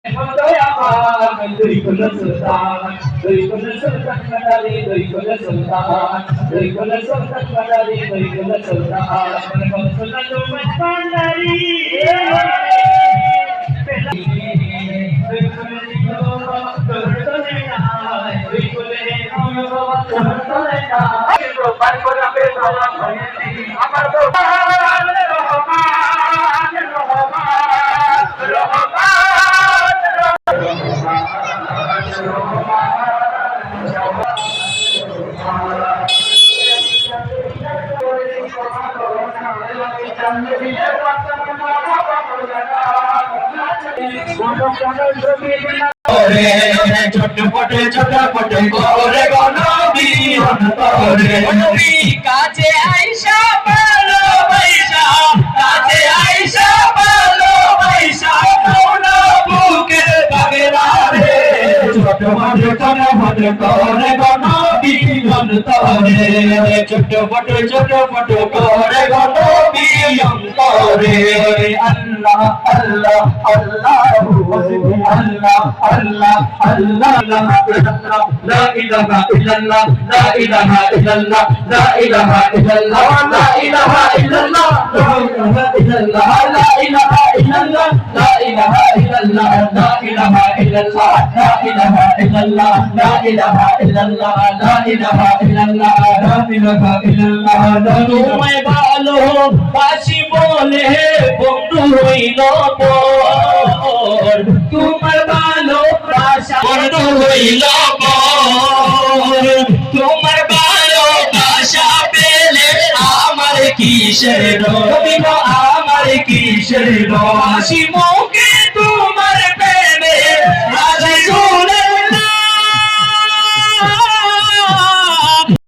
Dari kula sultan, dari kula sultan madari, dari kula sultan, dari kula sultan madari, dari kula sultan. Kula sultan tumat pandari. ছোটপটে করে গনবী নবী কাছে আইসা ভালোবাসা কাছে আইসা ভালোবাসা মৌলা বুকের বাগেরা রে ছোটপটে করে গনবী অন্তরে ছোটপটে করে গনবী অন্তরে আল্লাহ আল্লাহ আল্লাহ আল্লাহ আল্লাহ আল্লাহ লা ইলাহা ইল্লাল্লাহ লা ইলাহা ইল্লাল্লাহ লা ইলাহা ইল্লাল্লাহ লা ইলাহা ইল্লাল্লাহ লা ইলাহা ইল্লাল্লাহ লা ইলাহা ইল্লাল্লাহ লা ইলাহা ইল্লাল্লাহ লা ইলাহা ইল্লাল্লাহ লা ইলাহা ইল্লাল্লাহ লা ইলাহা ইল্লাল্লাহ লা ইলাহা ইল্লাল্লাহ তোমায় ভালোবাসি বলে বন্ধু হইল পর তোমার ভালোবাসা বন্ধু হইল পর তোমার ভালোবাসা পেলে আমার কিসের আমার কিসের